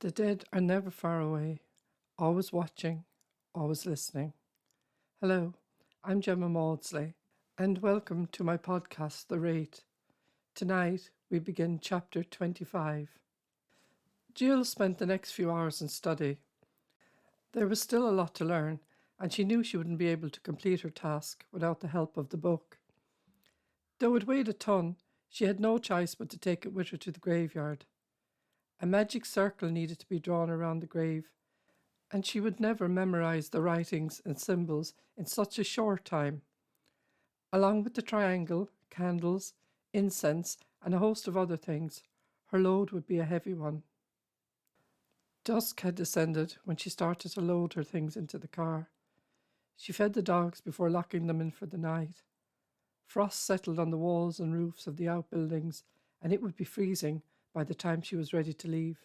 The dead are never far away, always watching, always listening. Hello, I'm Gemma Maudsley, and welcome to my podcast, The Wraith. Tonight, we begin Chapter 25. Jill spent the next few hours in study. There was still a lot to learn, and she knew she wouldn't be able to complete her task without the help of the book. Though it weighed a ton, she had no choice but to take it with her to the graveyard. A magic circle needed to be drawn around the grave, and she would never memorize the writings and symbols in such a short time. Along with the triangle, candles, incense, and a host of other things, her load would be a heavy one. Dusk had descended when she started to load her things into the car. She fed the dogs before locking them in for the night. Frost settled on the walls and roofs of the outbuildings, and it would be freezing by the time she was ready to leave.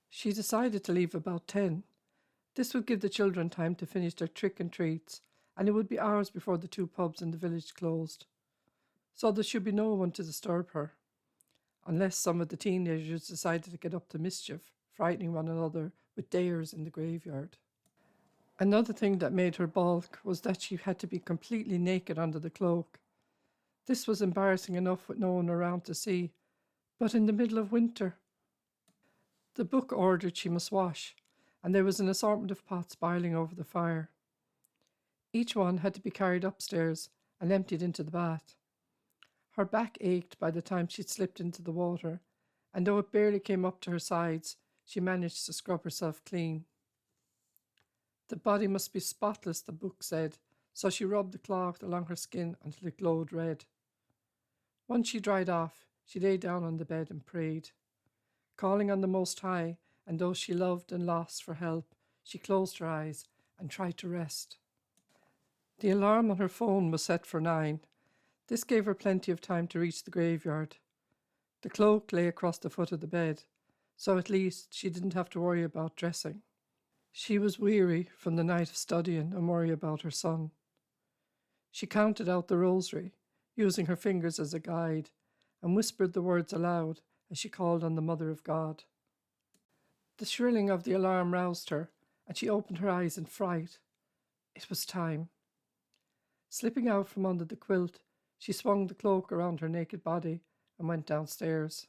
She decided to leave about 10. This would give the children time to finish their trick and treats, and it would be hours before the two pubs in the village closed. So there should be no one to disturb her, unless some of the teenagers decided to get up to mischief, frightening one another with dares in the graveyard. Another thing that made her balk was that she had to be completely naked under the cloak. This was embarrassing enough with no one around to see, but in the middle of winter. The book ordered she must wash, and there was an assortment of pots boiling over the fire. Each one had to be carried upstairs and emptied into the bath. Her back ached by the time she'd slipped into the water, and though it barely came up to her sides, she managed to scrub herself clean. The body must be spotless, the book said, so she rubbed the cloth along her skin until it glowed red. Once she dried off, she lay down on the bed and prayed. Calling on the Most High and those she loved and lost for help, she closed her eyes and tried to rest. The alarm on her phone was set for 9. This gave her plenty of time to reach the graveyard. The cloak lay across the foot of the bed, so at least she didn't have to worry about dressing. She was weary from the night of studying and worry about her son. She counted out the rosary, using her fingers as a guide, and whispered the words aloud as she called on the Mother of God. The shrilling of the alarm roused her, and she opened her eyes in fright. It was time. Slipping out from under the quilt, she swung the cloak around her naked body and went downstairs.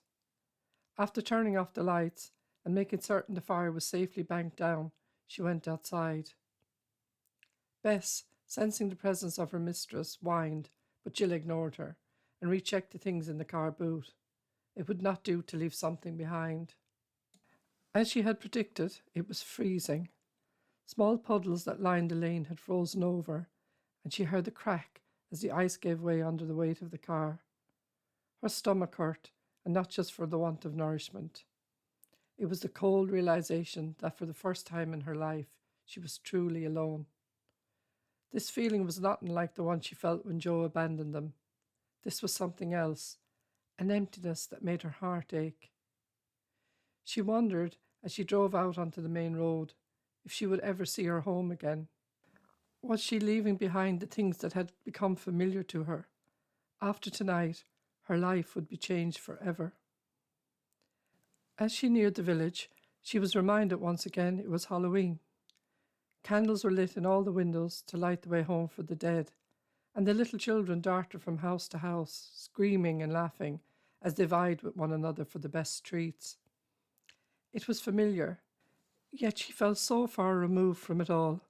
After turning off the lights and making certain the fire was safely banked down, she went outside. Bess, sensing the presence of her mistress, whined, but Jill ignored her and rechecked the things in the car boot. It would not do to leave something behind. As she had predicted, it was freezing. Small puddles that lined the lane had frozen over, and she heard the crack as the ice gave way under the weight of the car. Her stomach hurt, and not just for the want of nourishment. It was the cold realization that for the first time in her life, she was truly alone. This feeling was not unlike the one she felt when Joe abandoned them. This was something else, an emptiness that made her heart ache. She wondered, as she drove out onto the main road, if she would ever see her home again. Was she leaving behind the things that had become familiar to her? After tonight, her life would be changed forever. As she neared the village, she was reminded once again it was Halloween. Candles were lit in all the windows to light the way home for the dead, and the little children darted from house to house, screaming and laughing as they vied with one another for the best treats. It was familiar, yet she felt so far removed from it all.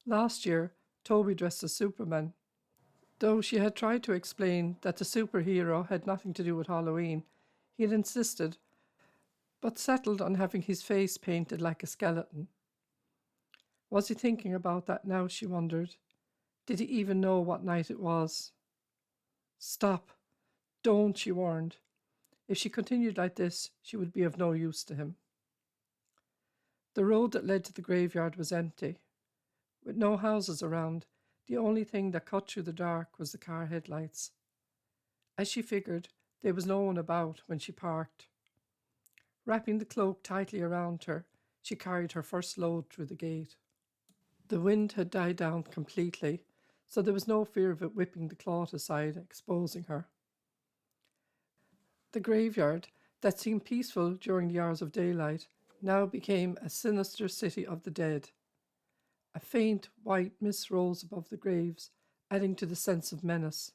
Last year, Toby dressed as Superman. Though she had tried to explain that the superhero had nothing to do with Halloween, he had insisted, but settled on having his face painted like a skeleton. Was he thinking about that now, she wondered? Did he even know what night it was? Stop. Don't, she warned. If she continued like this, she would be of no use to him. The road that led to the graveyard was empty. With no houses around, the only thing that cut through the dark was the car headlights. As she figured, there was no one about when she parked. Wrapping the cloak tightly around her, she carried her first load through the gate. The wind had died down completely, so there was no fear of it whipping the cloth aside, exposing her. The graveyard, that seemed peaceful during the hours of daylight now became a sinister city of the dead. A faint white mist rose above the graves, adding to the sense of menace.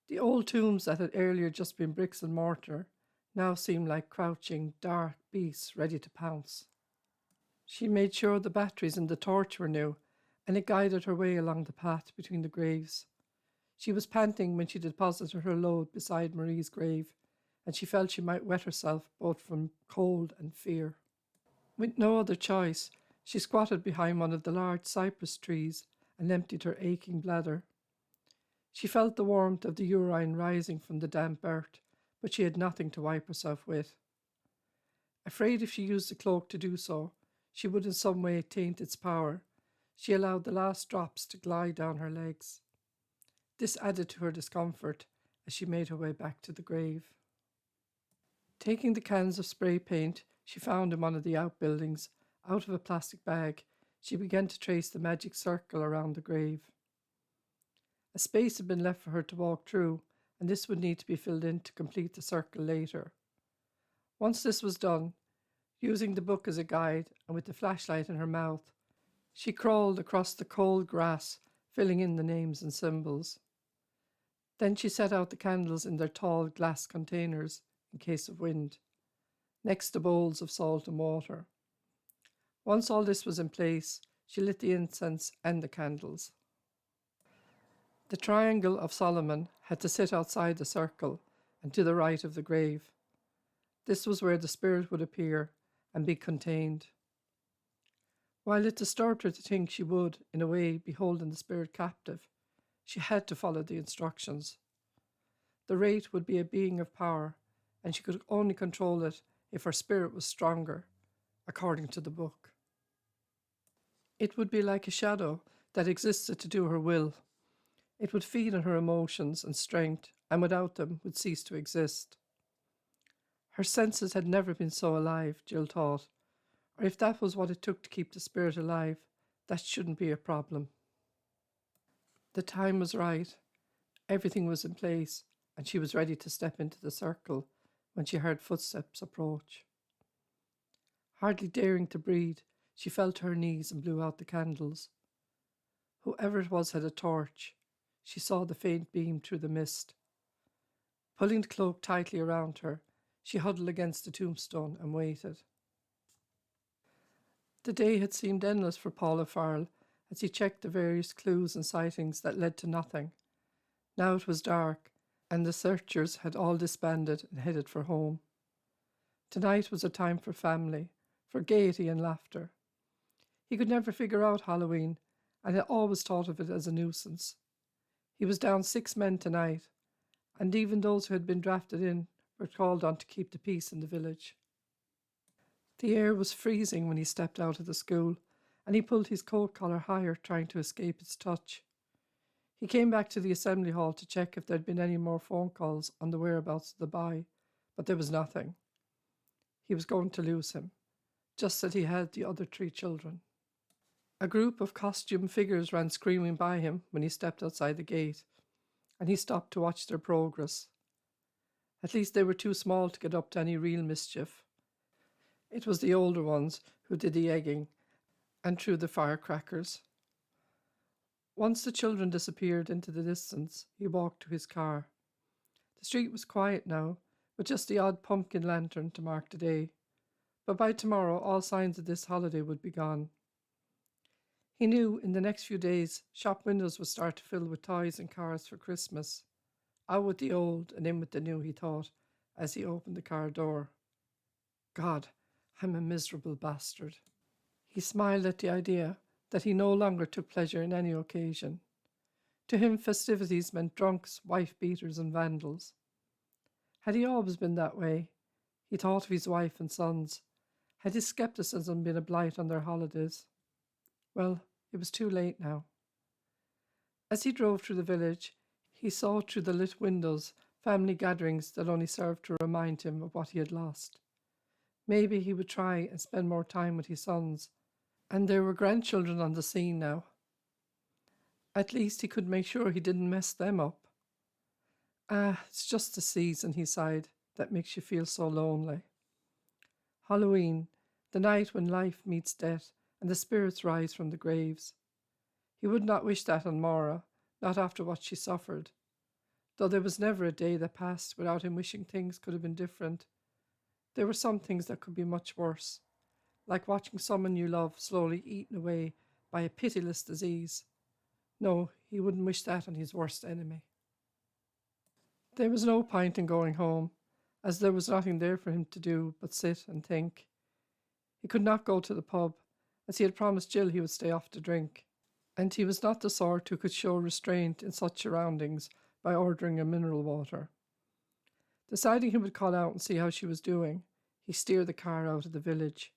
The old tombs that had earlier just been bricks and mortar now seemed like crouching, dark beasts ready to pounce. She made sure the batteries in the torch were new, and it guided her way along the path between the graves. She was panting when she deposited her load beside Marie's grave, and she felt she might wet herself both from cold and fear. With no other choice, she squatted behind one of the large cypress trees and emptied her aching bladder. She felt the warmth of the urine rising from the damp earth, but she had nothing to wipe herself with. Afraid if she used the cloak to do so, she would in some way taint its power, she allowed the last drops to glide down her legs. This added to her discomfort as she made her way back to the grave. Taking the cans of spray paint she found in one of the outbuildings out of a plastic bag, she began to trace the magic circle around the grave. A space had been left for her to walk through, and this would need to be filled in to complete the circle later. Once this was done, using the book as a guide and with the flashlight in her mouth, she crawled across the cold grass, filling in the names and symbols. Then she set out the candles in their tall glass containers in case of wind, next to bowls of salt and water. Once all this was in place, she lit the incense and the candles. The Triangle of Solomon had to sit outside the circle and to the right of the grave. This was where the spirit would appear and be contained. While it disturbed her to think she would, in a way, be holding the spirit captive, she had to follow the instructions. The Wraith would be a being of power, and she could only control it if her spirit was stronger, according to the book. It would be like a shadow that existed to do her will. It would feed on her emotions and strength, and without them would cease to exist. Her senses had never been so alive, Jill thought, or if that was what it took to keep the spirit alive, that shouldn't be a problem. The time was right, everything was in place, and she was ready to step into the circle when she heard footsteps approach. Hardly daring to breathe, she fell to her knees and blew out the candles. Whoever it was had a torch. She saw the faint beam through the mist. Pulling the cloak tightly around her, she huddled against the tombstone and waited. The day had seemed endless for Paula Farrell as he checked the various clues and sightings that led to nothing. Now it was dark, and the searchers had all disbanded and headed for home. Tonight was a time for family, for gaiety and laughter. He could never figure out Halloween, and had always thought of it as a nuisance. He was down 6 men tonight, and even those who had been drafted in were called on to keep the peace in the village. The air was freezing when he stepped out of the school, and he pulled his coat collar higher, trying to escape its touch. He came back to the assembly hall to check if there had been any more phone calls on the whereabouts of the boy, but there was nothing. He was going to lose him, just as he had the other 3 children. A group of costumed figures ran screaming by him when he stepped outside the gate, and he stopped to watch their progress. At least they were too small to get up to any real mischief. It was the older ones who did the egging and threw the firecrackers. Once the children disappeared into the distance, he walked to his car. The street was quiet now, with just the odd pumpkin lantern to mark the day. But by tomorrow, all signs of this holiday would be gone. He knew in the next few days, shop windows would start to fill with toys and cars for Christmas. Out with the old and in with the new, he thought, as he opened the car door. God, I'm a miserable bastard. He smiled at the idea that he no longer took pleasure in any occasion. To him, festivities meant drunks, wife-beaters and vandals. Had he always been that way? He thought of his wife and sons. Had his scepticism been a blight on their holidays? Well, it was too late now. As he drove through the village, he saw through the lit windows family gatherings that only served to remind him of what he had lost. Maybe he would try and spend more time with his sons, and there were grandchildren on the scene now. At least he could make sure he didn't mess them up. It's just the season, he sighed, that makes you feel so lonely. Halloween, the night when life meets death and the spirits rise from the graves. He would not wish that on Maura, not after what she suffered. Though there was never a day that passed without him wishing things could have been different, there were some things that could be much worse, like watching someone you love slowly eaten away by a pitiless disease. No, he wouldn't wish that on his worst enemy. There was no point in going home, as there was nothing there for him to do but sit and think. He could not go to the pub, as he had promised Jill he would stay off to drink, and he was not the sort who could show restraint in such surroundings by ordering a mineral water. Deciding he would call out and see how she was doing, he steered the car out of the village.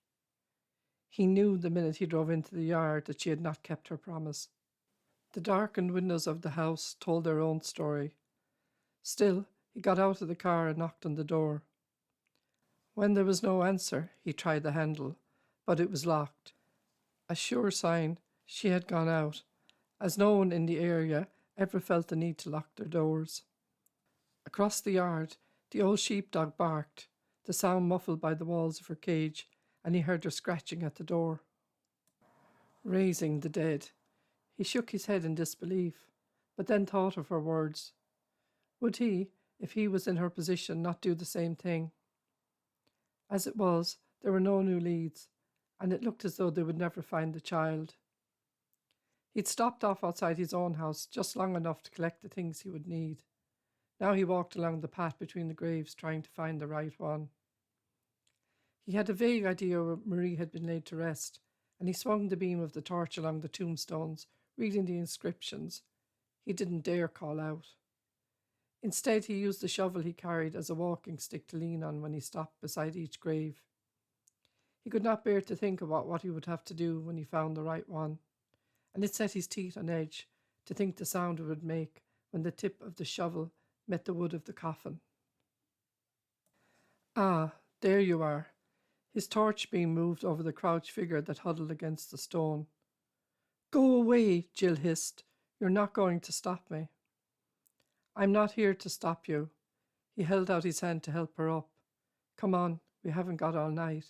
He knew the minute he drove into the yard that she had not kept her promise. The darkened windows of the house told their own story. Still, he got out of the car and knocked on the door. When there was no answer, he tried the handle, but it was locked. A sure sign she had gone out, as no one in the area ever felt the need to lock their doors. Across the yard, the old sheepdog barked, the sound muffled by the walls of her cage, and he heard her scratching at the door. Raising the dead. He shook his head in disbelief, but then thought of her words. Would he, if he was in her position, not do the same thing? As it was, there were no new leads, and it looked as though they would never find the child. He'd stopped off outside his own house just long enough to collect the things he would need. Now he walked along the path between the graves, trying to find the right one. He had a vague idea where Marie had been laid to rest, and he swung the beam of the torch along the tombstones, reading the inscriptions. He didn't dare call out. Instead, he used the shovel he carried as a walking stick to lean on when he stopped beside each grave. He could not bear to think about what he would have to do when he found the right one, and it set his teeth on edge to think the sound it would make when the tip of the shovel met the wood of the coffin. Ah, there you are. His torch beam moved over the crouched figure that huddled against the stone. Go away, Jill hissed. You're not going to stop me. I'm not here to stop you. He held out his hand to help her up. Come on, we haven't got all night.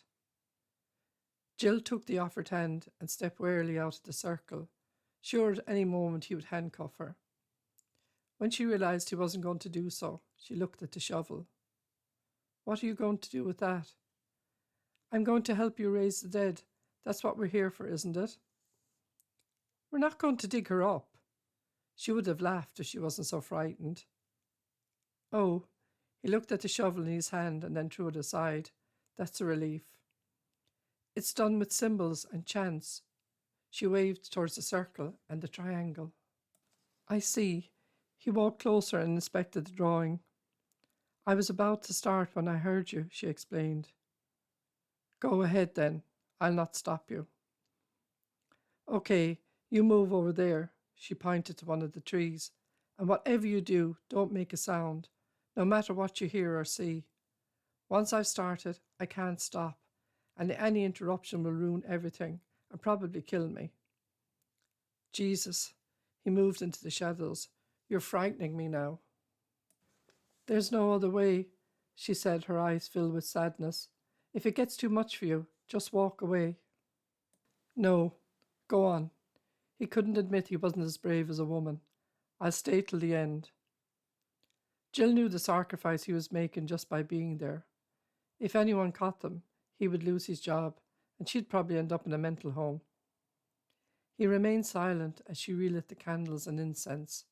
Jill took the offered hand and stepped warily out of the circle, sure at any moment he would handcuff her. When she realized he wasn't going to do so, she looked at the shovel. What are you going to do with that? I'm going to help you raise the dead. That's what we're here for, isn't it? We're not going to dig her up. She would have laughed if she wasn't so frightened. Oh, he looked at the shovel in his hand and then threw it aside. That's a relief. It's done with symbols and chants. She waved towards the circle and the triangle. I see. He walked closer and inspected the drawing. I was about to start when I heard you, she explained. Go ahead then. I'll not stop you. Okay, you move over there. She pointed to one of the trees. And whatever you do, don't make a sound, no matter what you hear or see. Once I've started, I can't stop, and any interruption will ruin everything and probably kill me. Jesus, he moved into the shadows. You're frightening me now. There's no other way, she said, her eyes filled with sadness. If it gets too much for you, just walk away. No, go on. He couldn't admit he wasn't as brave as a woman. I'll stay till the end. Jill knew the sacrifice he was making just by being there. If anyone caught them, he would lose his job, and she'd probably end up in a mental home. He remained silent as she relit the candles and incense.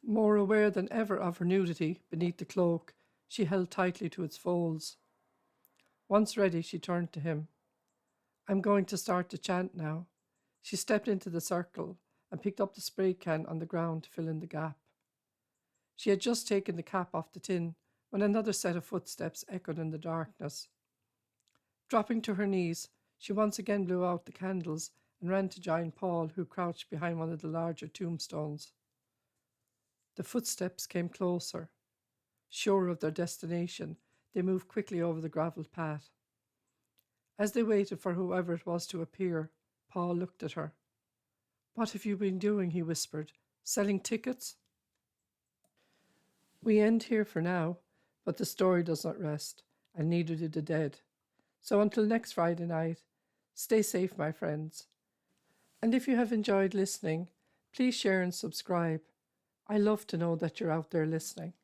More aware than ever of her nudity beneath the cloak, she held tightly to its folds. Once ready, she turned to him. I'm going to start the chant now. She stepped into the circle and picked up the spray can on the ground to fill in the gap. She had just taken the cap off the tin when another set of footsteps echoed in the darkness. Dropping to her knees, she once again blew out the candles and ran to join Paul, who crouched behind one of the larger tombstones. The footsteps came closer. Sure of their destination, they moved quickly over the gravelled path. As they waited for whoever it was to appear, Paul looked at her. What have you been doing? He whispered. Selling tickets? We end here for now, But the story does not rest, and neither do the dead. So until next Friday night, stay safe, my friends. And if you have enjoyed listening, please share and subscribe. I love to know that you're out there listening.